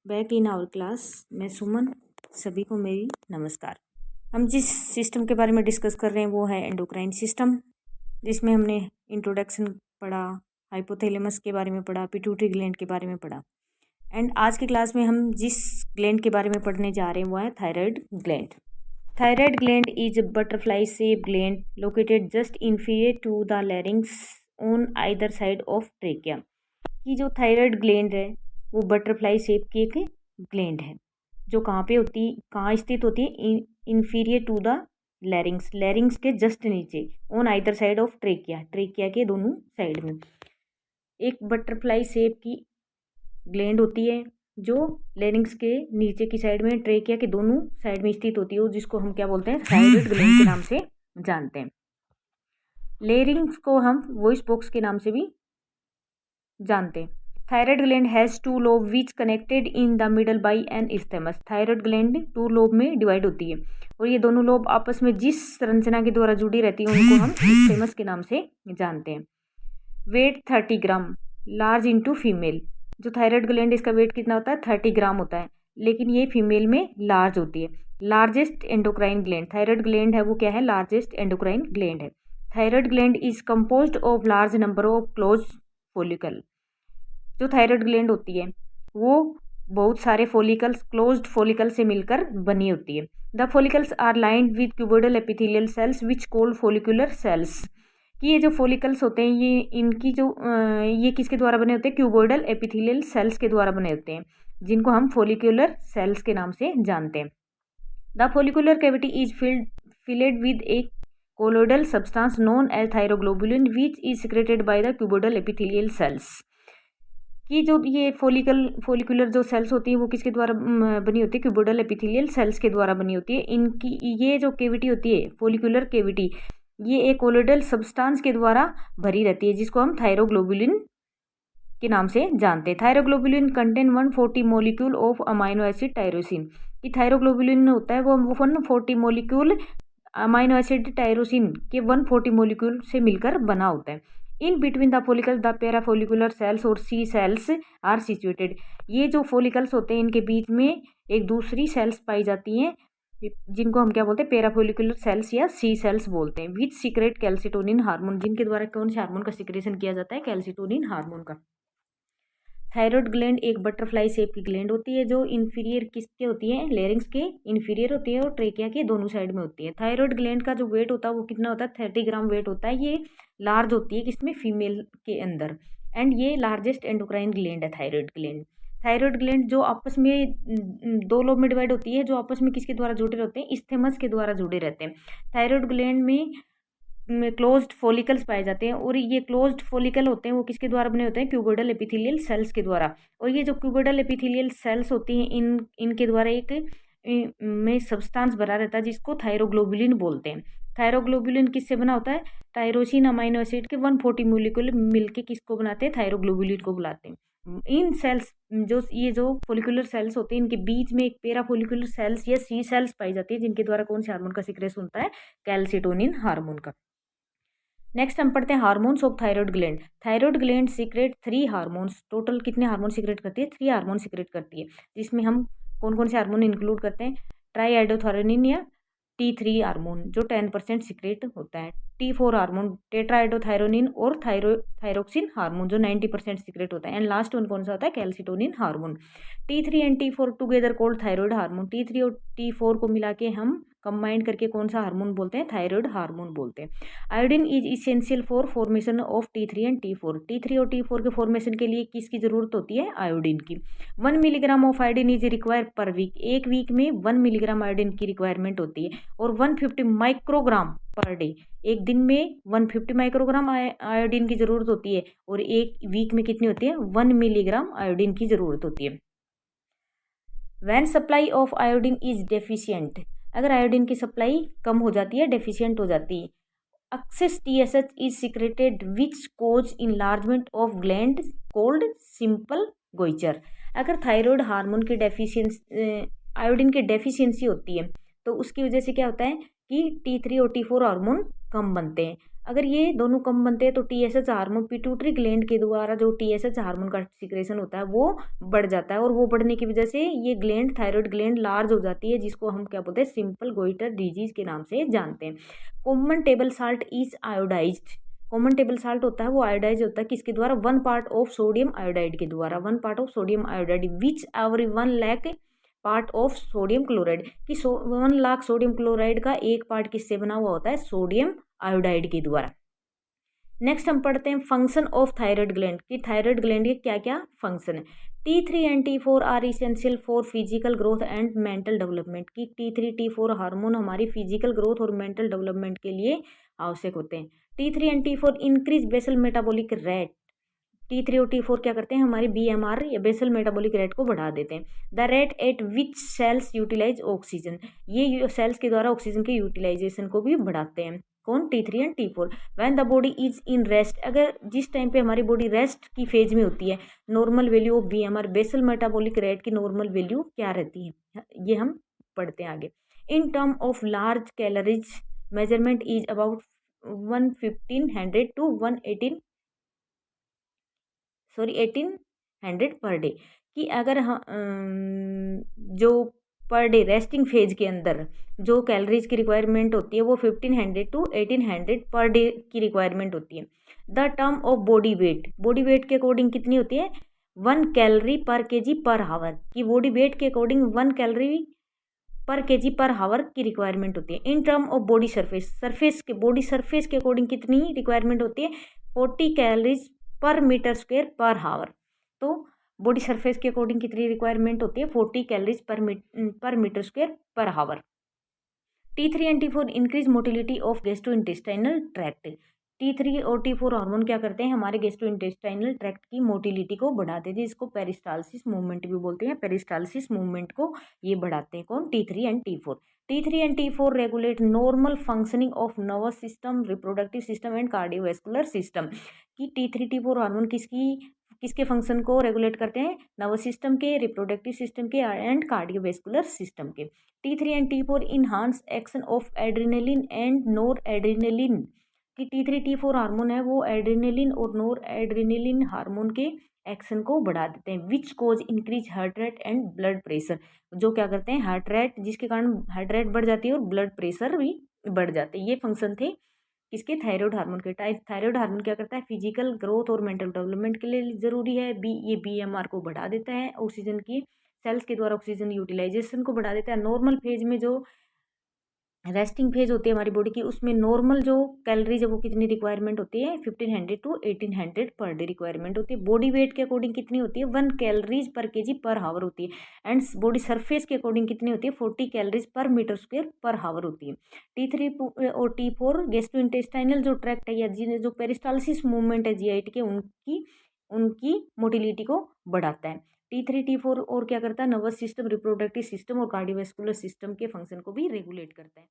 Back in our class. मैं सुमन, सभी को मेरी नमस्कार। हम जिस सिस्टम के बारे में डिस्कस कर रहे हैं वो है एंडोक्राइन सिस्टम, जिसमें हमने इंट्रोडक्शन पढ़ा, हाइपोथैलेमस के बारे में पढ़ा, पिट्यूटरी ग्लैंड के बारे में पढ़ा। एंड आज की क्लास में हम जिस ग्लैंड के बारे में पढ़ने जा रहे हैं वो है thyroid gland. Thyroid gland is butterfly shape gland located just inferior to the larynx on either side of trachea. कि जो थायराइड ग्लैंड है वो बटरफ्लाई शेप की एक ग्लैंड है जो कहाँ स्थित होती है, इंफीरियर टू द लैरिंग्स के जस्ट नीचे, on either side of trachea के दोनों साइड में एक बटरफ्लाई शेप की ग्लैंड होती है जो लैरिंग्स के नीचे की साइड में, ट्रेकिया के दोनों साइड में स्थित होती है, जिसको हम क्या बोलते हैं, थायराइड ग्लैंड के नाम से जानते हैं। लैरिंग्स को हम वॉइस बॉक्स के नाम से भी जानते हैं। Thyroid gland has two lobe which connected in the middle by an isthmus. Thyroid gland 2 lobe में डिवाइड होती है और ये दोनों लोब आपस में जिस संरचना के द्वारा जुड़ी रहती है उनको हम इस्थेमस के नाम से जानते हैं। वेट 30 ग्राम, लार्ज इंटू फीमेल। जो थायराइड ग्लैंड इसका वेट कितना होता है, 30 ग्राम होता है, लेकिन ये फीमेल में लार्ज होती है। Largest endocrine gland, thyroid gland है वो क्या है, लार्जेस्ट एंडोक्राइन ग्लैंड है। Thyroid gland is composed of large number of close follicle. जो थायराइड ग्लैंड होती है वो बहुत सारे फॉलिकल्स, क्लोज्ड फॉलिकल से मिलकर बनी होती है। The follicles are lined with cuboidal epithelial cells which called follicular cells. कि ये जो फॉलिकल्स होते हैं ये किसके द्वारा बने होते हैं, क्यूबोइडल एपिथेलियल सेल्स के द्वारा बने होते हैं, जिनको हम फॉलिकुलर सेल्स के नाम से जानते हैं। The follicular cavity is filled with a colloidal substance known as thyroglobulin which is secreted by the cuboidal epithelial cells. कि जो ये फॉलिकुलर जो सेल्स होती है वो किसके द्वारा बनी होती है, क्यूबोइडल एपिथेलियल सेल्स के द्वारा बनी होती है। इनकी ये जो कैविटी होती है, फॉलिकुलर कैविटी, ये एक कोलोइडल सब्सटेंस के द्वारा भरी रहती है, जिसको हम थायरोग्लोबुलिन के नाम से जानते हैं। Thyroglobulin contain 140 molecule of amino acid tyrosine. कि थायरोग्लोबुलिन होता है वो 140 मॉलिक्यूल अमाइनो एसिड टायरोसिन के 140 मॉलिक्यूल से मिलकर बना होता है। In between the follicles the parafollicular cells और सी सेल्स आर सिचुएटेड। ये जो फॉलिकल्स होते हैं इनके बीच में एक दूसरी सेल्स पाई जाती हैं, जिनको हम क्या बोलते हैं, पैराफोलिकुलर सेल्स या सी सेल्स बोलते हैं। विच सीक्रेट कैल्सिटोनिन हार्मोन, जिनके द्वारा कौन से हार्मोन का सिक्रेशन किया जाता है, कैल्सिटोनिन हार्मोन का। थायराइड ग्लैंड एक बटरफ्लाई शेप की ग्लैंड होती है जो इन्फीरियर किसके होती है, लेरिंग्स के इन्फीरियर होती है और ट्रेकिया के दोनों साइड में होती है। थायराइड ग्लैंड का जो वेट होता है वो कितना होता है, 30 ग्राम वेट होता है। ये लार्ज होती है किसमें, फीमेल के अंदर। एंड ये लार्जेस्ट एंडोक्राइन ग्लैंड है थायराइड ग्लैंड। थायराइड ग्लैंड जो आपस में 2 लोब में डिवाइड होती है, जो आपस में किसके द्वारा जुड़े रहते हैं, इस्थेमस के द्वारा जुड़े रहते हैं। थायराइड ग्लैंड में क्लोज्ड फॉलिकल्स पाए जाते हैं और ये क्लोज्ड फॉलिकल होते हैं वो किसके द्वारा बने होते हैं, क्यूबोइडल एपिथेलियल सेल्स के द्वारा। और ये जो क्यूबोइडल एपिथेलियल सेल्स होती हैं इनके द्वारा एक में सब्सटेंस बना रहता है जिसको थायरोग्लोबुलिन बोलते हैं। थायरोग्लोबुलिन किससे बना होता है, टायरोसिन अमाइनो एसिड के 140 मॉलिक्यूल मिलके किसको बनाते हैं, थायरोग्लोबुलिन को बुलाते हैं। इन सेल्स ये जो फॉलिकुलर सेल्स होते हैं इनके बीच में एक पैराफोलिकुलर सेल्स या सी सेल्स पाई जाती है, जिनके द्वारा कौन से हार्मोन का सिक्रेशन होता है, कैल्सिटोनिन हार्मोन का। नेक्स्ट हम पढ़ते हैं hormones of thyroid gland. Thyroid gland secret 3 hormones. Total कितने हार्मोन सीक्रेट करती है, 3 हार्मोन सीक्रेट करती है, जिसमें हम कौन कौन से हार्मोन इंक्लूड करते हैं, ट्राईआइडोथायरोनिन या T3 हार्मोन जो 10% सीक्रेट होता है, T4 हार्मोन टेट्राआइडोथायरोनिन और थायरोक्सिन हार्मोन जो 90% सीक्रेट होता है, एंड लास्ट वन कौन सा होता है, calcitonin hormone. T3 and T4 together cold thyroid hormone. T3 और T4 को मिला के हम कंबाइंड करके कौन सा हार्मोन बोलते हैं, थायराइड हार्मोन बोलते हैं। Iodine is essential for formation of T3 and T4। T3 और T4 के फॉर्मेशन के लिए किसकी जरूरत होती है, आयोडीन की। 1 milligram of iodine is require per week. एक वीक में 1 मिलीग्राम आयोडीन की रिक्वायरमेंट होती है। और 150 माइक्रोग्राम पर डे, एक दिन में 150 माइक्रोग्राम आयोडीन की जरूरत होती है और एक वीक में कितनी होती है, 1 मिलीग्राम आयोडीन की जरूरत होती है। When supply of iodine is deficient, अगर आयोडीन की सप्लाई कम हो जाती है, डेफिशिएंट हो जाती है, excess TSH is secreted which cause enlargement of gland called simple goitre. अगर थायराइड हार्मोन की आयोडीन की डेफिशिएंसी होती है तो उसकी वजह से क्या होता है कि T3 और T4 हार्मोन कम बनते हैं। अगर ये दोनों कम बनते हैं तो टीएसएच हार्मोन पिट्यूटरी ग्लैंड के द्वारा जो टीएसएच हार्मोन का सिक्रेशन होता है वो बढ़ जाता है, और वो बढ़ने की वजह से ये ग्लैंड थायराइड ग्लैंड लार्ज हो जाती है, जिसको हम क्या बोलते हैं, सिंपल गोइटर डिजीज के नाम से जानते हैं। Common table salt is iodised. Common table salt होता है वो आयोडाइज होता है किसके द्वारा, 1 पार्ट ऑफ सोडियम आयोडाइड के द्वारा, 1 part of sodium iodide which every 1 lakh part of sodium chloride की 1 लाख सोडियम क्लोराइड का 1 पार्ट किससे बना हुआ होता है, सोडियम आयोडाइड के द्वारा। नेक्स्ट हम पढ़ते हैं फंक्शन ऑफ थायराइड ग्लैंड की थायराइड ग्लैंड के क्या क्या फंक्शन है। T3 and T4 are essential for physical growth and mental development की T3 T4 हार्मोन हमारी फिजिकल ग्रोथ और मेंटल डेवलपमेंट के लिए आवश्यक होते हैं। T3 and T4 increase basal metabolic rate. T3 और T4 क्या करते हैं, हमारी BMR या बेसल मेटाबॉलिक रेट को बढ़ा देते हैं। The rate at which cells utilise oxygen, ये सेल्स के द्वारा ऑक्सीजन के यूटिलाइजेशन को भी बढ़ाते हैं। कौन, T3 and T4। When the body is in rest, अगर जिस टाइम पे हमारी बॉडी रेस्ट की फेज में होती है, normal value of BMR basal metabolic rate की नॉर्मल वैल्यू क्या रहती है, ये हम पढ़ते हैं आगे। In term of large calories measurement is about 1500 to 1800 per day, कि अगर हम जो पर डे रेस्टिंग फेज के अंदर जो कैलोरीज की रिक्वायरमेंट होती है वो 1500 to 1800 पर डे की रिक्वायरमेंट होती है। The term of body weight के अकॉर्डिंग कितनी होती है, 1 कैलोरी पर केजी पर हावर, की बॉडी वेट के अकॉर्डिंग 1 कैलोरी पर केजी पर हावर की रिक्वायरमेंट होती है। इन term of body body surface के अकॉर्डिंग कितनी रिक्वायरमेंट होती है, 40 कैलोरीज पर मीटर स्क्वायर पर हावर। तो बॉडी सरफेस के अकॉर्डिंग कितनी रिक्वायरमेंट होती है, 40 कैलोरीज पर मीटर स्क्वायर पर हावर। T3 and T4 increase motility of gastrointestinal tract. T3 और T4 हार्मोन क्या करते हैं, हमारे गैस्ट्रोइंटेस्टाइनल ट्रैक्ट की मोटिलिटी को बढ़ाते थे, इसको पेरिस्टालसिस मूवमेंट भी बोलते हैं। पेरिस्टालसिस मूवमेंट को ये बढ़ाते हैं कौन, T3 and T4। T3 and T4 regulate normal functioning of nervous system, reproductive system and cardiovascular system. की T3 T4 हार्मोन किसके फंक्शन को रेगुलेट करते हैं, नर्वस सिस्टम के, रिप्रोडक्टिव सिस्टम के एंड कार्डियोवैस्कुलर सिस्टम के। T3 and T4 enhance action of adrenaline and nor adrenaline, कि T3 T4 hormone है वो एड्रेनलिन और नोर एड्रेनलिन हार्मोन के एक्शन को बढ़ा देते हैं। Which cause increase heart rate and blood pressure, जो क्या करते हैं, हार्ट रेट, जिसके कारण हार्ट रेट बढ़ जाती है और ब्लड प्रेशर भी बढ़ जाते हैं। ये फंक्शन थे किसके, थायराइड हार्मोन के। थायराइड हार्मोन क्या करता है, फिजिकल ग्रोथ और मेंटल डेवलपमेंट के लिए जरूरी है। ये BMR को बढ़ा देता है, ऑक्सीजन की सेल्स के द्वारा ऑक्सीजन यूटिलाइजेशन को बढ़ा देता है। नॉर्मल फेज में जो रेस्टिंग फेज होती है हमारी बॉडी की, उसमें नॉर्मल जो कैलोरीज है वो कितनी रिक्वायरमेंट होती है, 1500 to 1800 पर डे रिक्वायरमेंट होती है। बॉडी वेट के अकॉर्डिंग कितनी होती है, 1 कैलोरीज पर केजी पर हावर होती है। एंड बॉडी सरफेस के अकॉर्डिंग कितनी होती है, 40 कैलोरीज पर मीटर स्क्वायर पर हावर होती है। T3 और T4 गैस्ट्रोइंटेस्टाइनल जो ट्रैक्ट है या जो पेरिस्टालसिस मूवमेंट है GIT के, उनकी मोटिलिटी को बढ़ाता है। T3 T4 और क्या करता है, नर्वस सिस्टम, रिप्रोडक्टिव सिस्टम और कार्डियोवैस्कुलर सिस्टम के फंक्शन को भी रेगुलेट करता है।